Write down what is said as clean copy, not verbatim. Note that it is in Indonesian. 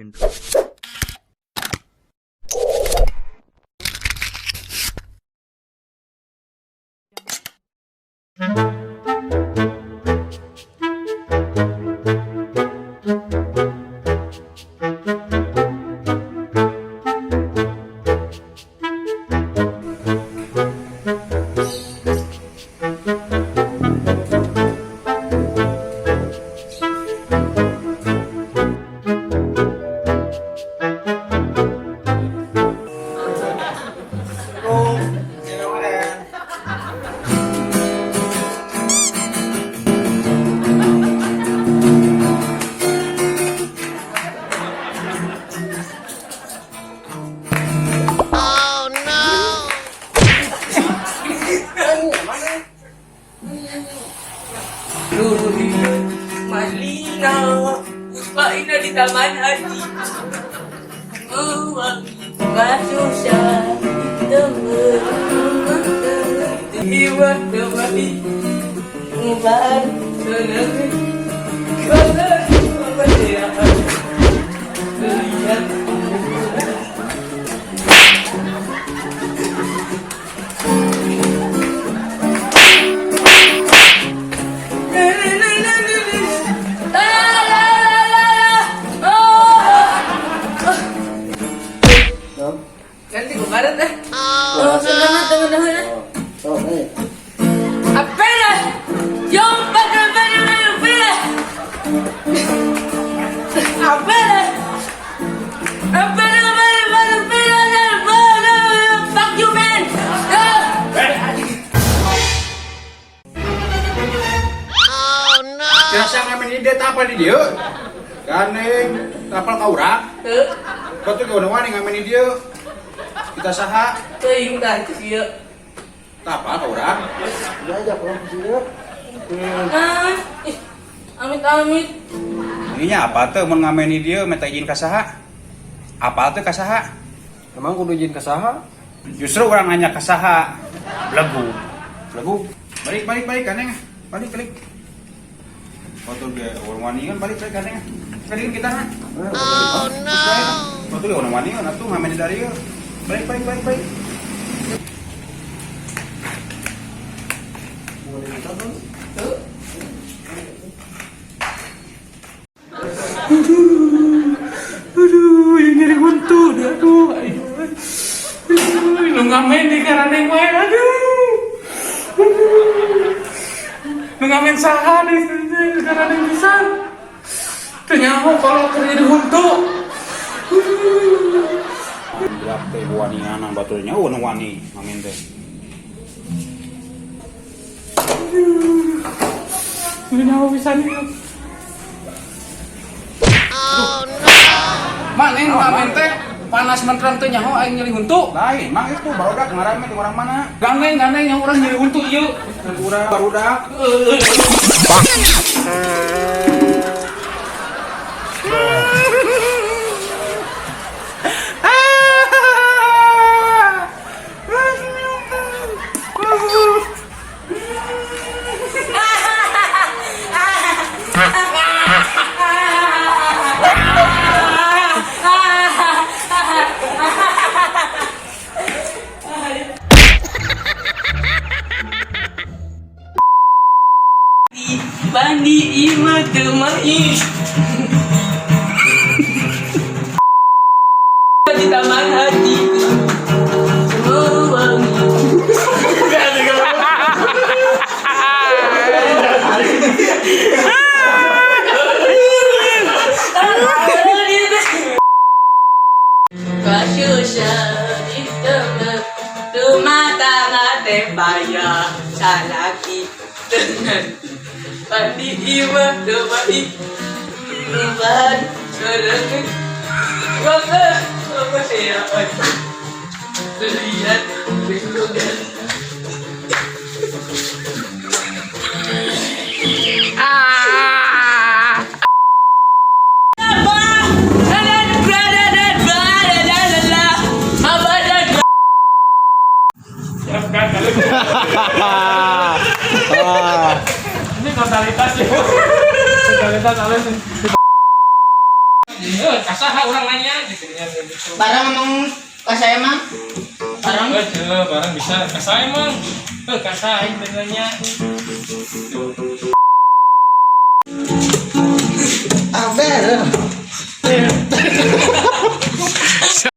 second. Malina, uspain na di taman hati. Kasusah, iwan kembali, ngubar senang. Kau apa dia? Lihat. Ganti ko karat eh. Salamat na. Apela! Yung pagkakas ng pila! Apela! Apela! Fuck you, man! Biasa ngamen ide apa di dia? Kaneng tapal kaurak. Betul kau nawani ngamen dia. Kita saha Tayong dahil siya. tapal kaurak. Amit-amit. Ininya apa tuh mun ngamen dia minta izin ka saha? Apa tuh ka saha? Emang kudu izin ke saha? Justru orang nanya ka saha. Lagu. Balik kaneng. Balik. Betul ge orang wani kan balik kaneng. Kalian kita kan. Oh no. Betul ge orang wani kan atuh ngamen dari ieu. Balik. Aduh, yang nyari buntu dah aduh. Lu ngamen di karaneng wae aduh. Lu ngamen saha di karaneng pisan. Ternyata kalau kerja di buntu. Berak teh wani nganang batulnya wani ngamen teh. Ini apa pisan ini? Mang eng ngamen teh panas mentran teh nyaho aing nyeri huntu. Lain, mang itu barudak ngarame di orang mana? Ganeng yang urang nyeri huntu ieu. Barudak. Bandi ima temai di taman hatiku mewangi. Kasusah di tengah rumah tangga tebaya salaki dengan Pandi iwa temai perubahan serangan banget apa saya terlihat lingkungan Ini totalitas ya. Totalitas oleh. Kasah orang nanya gitu ya gitu. Barang emang kasih emang barang Barang bisa kasih emang. Kasih benernya.